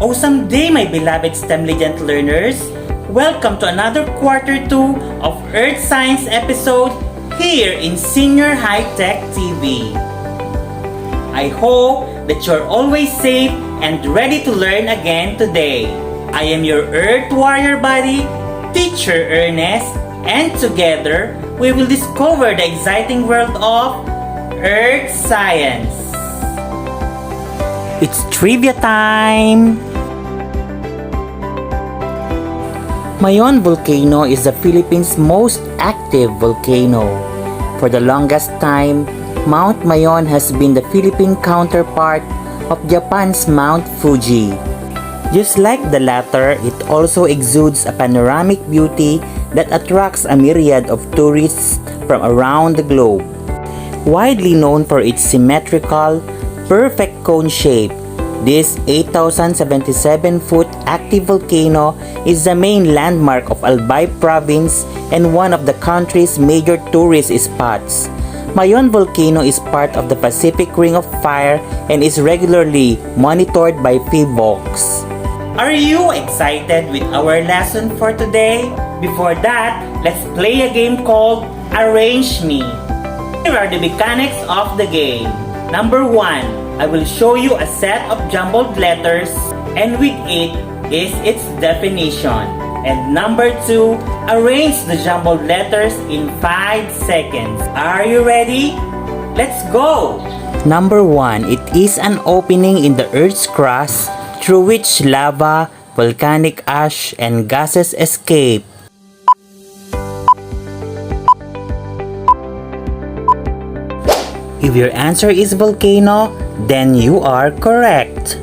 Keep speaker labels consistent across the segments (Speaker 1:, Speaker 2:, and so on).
Speaker 1: Awesome day, my beloved STEM Legend learners! Welcome to another quarter 2 of Earth Science episode here in Senior High Tech TV. I hope that you're always safe and ready to learn again today. I am your Earth Warrior buddy, Teacher Ernest, and together we will discover the exciting world of Earth Science. It's trivia time! Mayon Volcano is the Philippines' most active volcano. For the longest time, Mount Mayon has been the Philippine counterpart of Japan's Mount Fuji. Just like the latter, it also exudes a panoramic beauty that attracts a myriad of tourists from around the globe. Widely known for its symmetrical, perfect cone shape, this 8,077-foot active volcano is the main landmark of Albay province and one of the country's major tourist spots. Mayon Volcano is part of the Pacific Ring of Fire and is regularly monitored by PHIVOLCS. Are you excited with our lesson for today? Before that, let's play a game called Arrange Me. Here are the mechanics of the game. Number 1. I will show you a set of jumbled letters and with it is its definition. And number 2, arrange the jumbled letters in 5 seconds. Are you ready? Let's go! Number 1, it is an opening in the Earth's crust through which lava, volcanic ash, and gases escape. If your answer is volcano, then you are correct.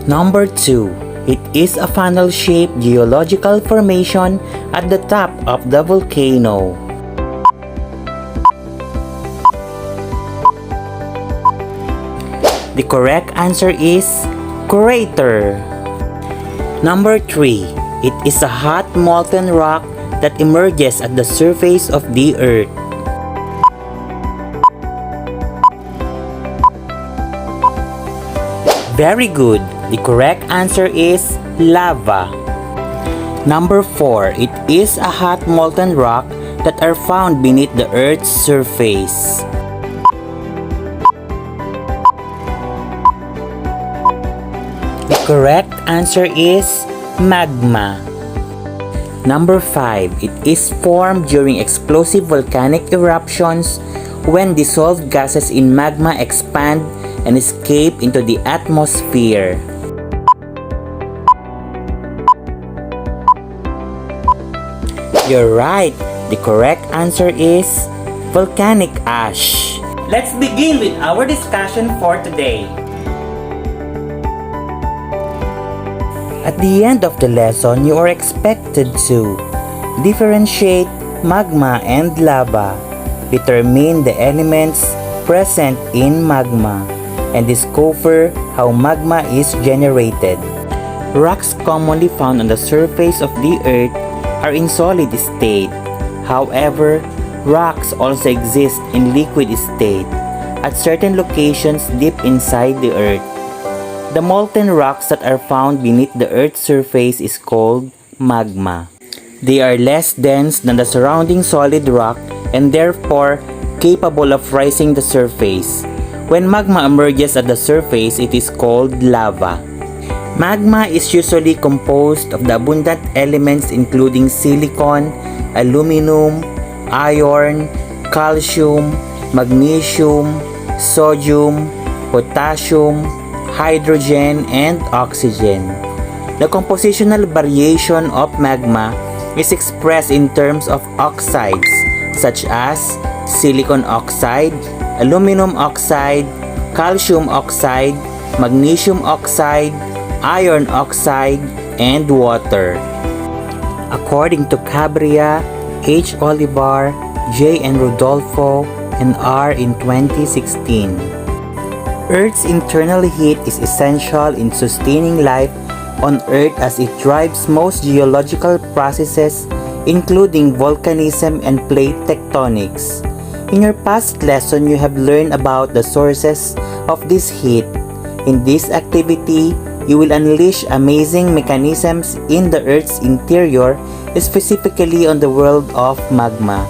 Speaker 1: Number 2. It is a funnel-shaped geological formation at the top of the volcano. The correct answer is crater. Number 3. It is a hot molten rock that emerges at the surface of the Earth. Very good. The correct answer is lava. Number 4. It is a hot molten rock that are found beneath the Earth's surface. The correct answer is magma. Number 5. It is formed during explosive volcanic eruptions when dissolved gases in magma expand and escape into the atmosphere. You're right. The correct answer is volcanic ash. Let's begin with our discussion for today. At the end of the lesson, you are expected to differentiate magma and lava, determine the elements present in magma, and discover how magma is generated. Rocks commonly found on the surface of the Earth are in solid state. However, rocks also exist in liquid state at certain locations deep inside the Earth. The molten rocks that are found beneath the Earth's surface is called magma. They are less dense than the surrounding solid rock and therefore capable of rising the surface. When magma emerges at the surface, it is called lava. Magma is usually composed of the abundant elements including silicon, aluminum, iron, calcium, magnesium, sodium, potassium, hydrogen, and oxygen. The compositional variation of magma is expressed in terms of oxides such as silicon oxide, aluminum oxide, calcium oxide, magnesium oxide, iron oxide, and water. According to Cabria, H. Olivar, J. and Rodolfo, and R. in 2016, Earth's internal heat is essential in sustaining life on Earth as it drives most geological processes, including volcanism and plate tectonics. In your past lesson, you have learned about the sources of this heat. In this activity, you will unleash amazing mechanisms in the Earth's interior, specifically on the world of magma.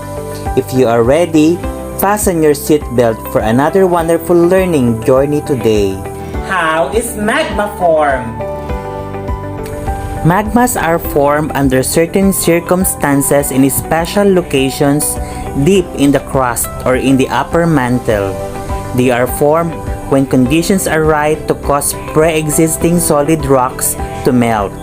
Speaker 1: If you are ready, fasten your seatbelt for another wonderful learning journey today. How is magma formed? Magmas are formed under certain circumstances in special locations deep in the crust or in the upper mantle. They are formed when conditions are right to cause pre-existing solid rocks to melt.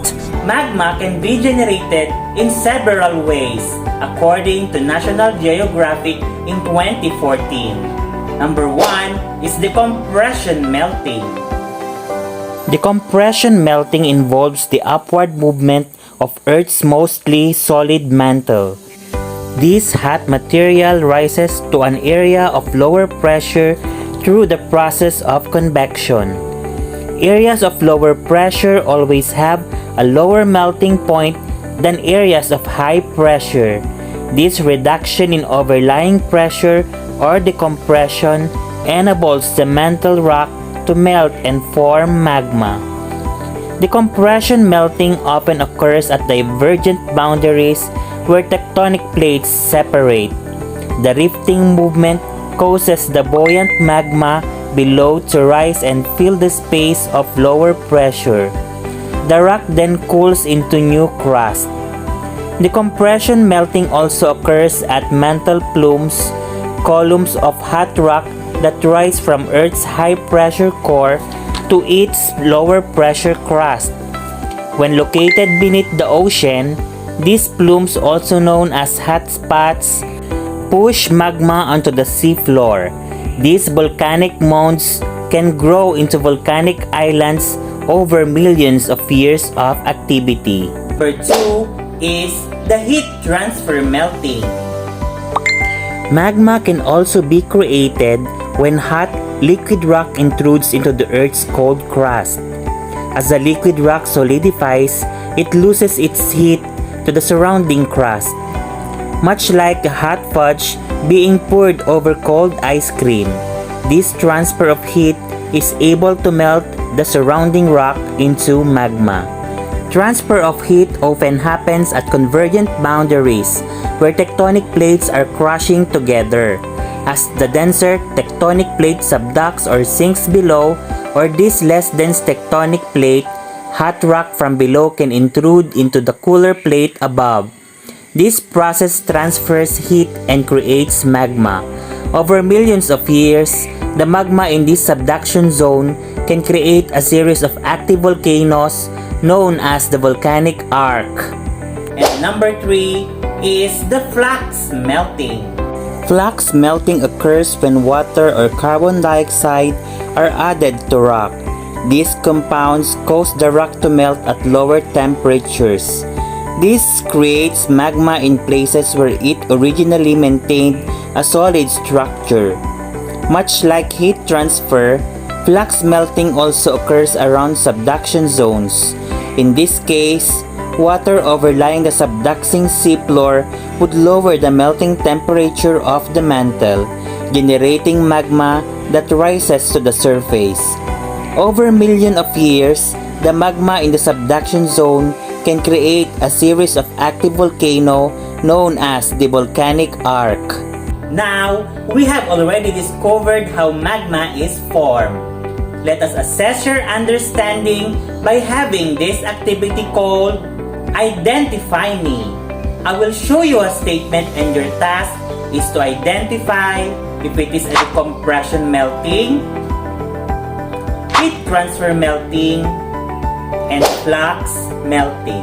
Speaker 1: Magma can be generated in several ways, according to National Geographic in 2014. Number 1 is decompression melting. Decompression melting involves the upward movement of Earth's mostly solid mantle. This hot material rises to an area of lower pressure through the process of convection. Areas of lower pressure always have a lower melting point than areas of high pressure. This reduction in overlying pressure or decompression enables the mantle rock to melt and form magma. Decompression melting often occurs at divergent boundaries where tectonic plates separate. The rifting movement causes the buoyant magma below to rise and fill the space of lower pressure. The rock then cools into new crust. Decompression melting also occurs at mantle plumes, columns of hot rock that rise from Earth's high-pressure core to its lower-pressure crust. When located beneath the ocean, these plumes, also known as hot spots, push magma onto the seafloor. These volcanic mounds can grow into volcanic islands over millions of years of activity. Number 2 is the heat transfer melting. Magma can also be created when hot, liquid rock intrudes into the Earth's cold crust. As the liquid rock solidifies, it loses its heat to the surrounding crust. Much like hot fudge being poured over cold ice cream, this transfer of heat is able to melt the surrounding rock into magma. Transfer of heat often happens at convergent boundaries where tectonic plates are crushing together. As the denser tectonic plate subducts or sinks below, or this less dense tectonic plate, hot rock from below can intrude into the cooler plate above. This process transfers heat and creates magma. Over millions of years, the magma in this subduction zone can create a series of active volcanoes known as the volcanic arc. And number 3 is the flux melting. Flux melting occurs when water or carbon dioxide are added to rock. These compounds cause the rock to melt at lower temperatures. This creates magma in places where it originally maintained a solid structure. Much like heat transfer, flux melting also occurs around subduction zones. In this case, water overlying the subducting seafloor would lower the melting temperature of the mantle, generating magma that rises to the surface. Over millions of years, the magma in the subduction zone can create a series of active volcanoes known as the volcanic arc. Now, we have already discovered how magma is formed. Let us assess your understanding by having this activity called Identify Me. I will show you a statement and your task is to identify if it is a decompression melting, heat transfer melting, and flux melting.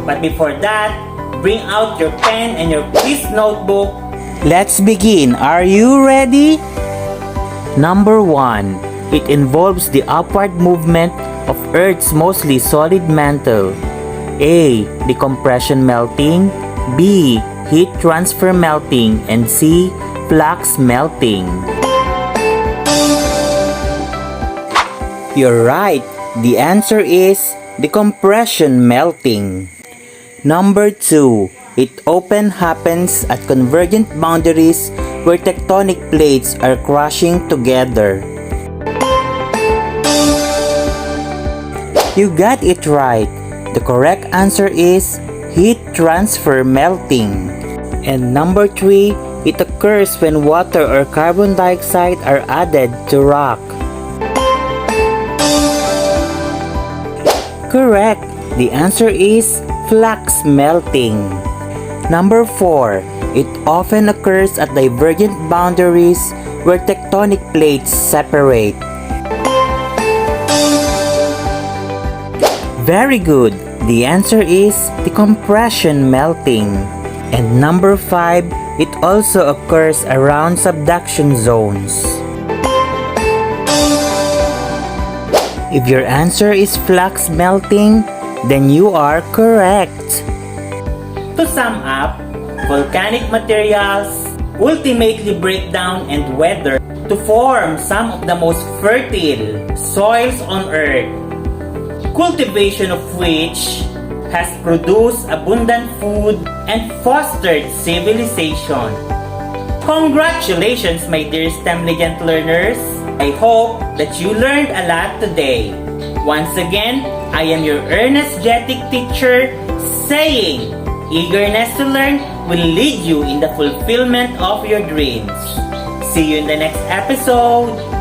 Speaker 1: But before that, bring out your pen and your quiz notebook. Let's begin. Are you ready? Number 1. It involves the upward movement of Earth's mostly solid mantle. A. Decompression melting, B. Heat transfer melting, and C. Flux melting. You're right. The answer is decompression melting. Number 2. It often happens at convergent boundaries where tectonic plates are crushing together. You got it right. The correct answer is heat transfer melting. And number 3, it occurs when water or carbon dioxide are added to rock. Correct. The answer is flux melting. Number 4, it often occurs at divergent boundaries where tectonic plates separate. Very good. The answer is decompression melting. And number 5, it also occurs around subduction zones. If your answer is flux melting, then you are correct. To sum up, volcanic materials ultimately break down and weather to form some of the most fertile soils on Earth, cultivation of which has produced abundant food and fostered civilization. Congratulations, my dear STEM Legend learners! I hope that you learned a lot today. Once again, I am your energetic teacher saying, eagerness to learn will lead you in the fulfillment of your dreams. See you in the next episode!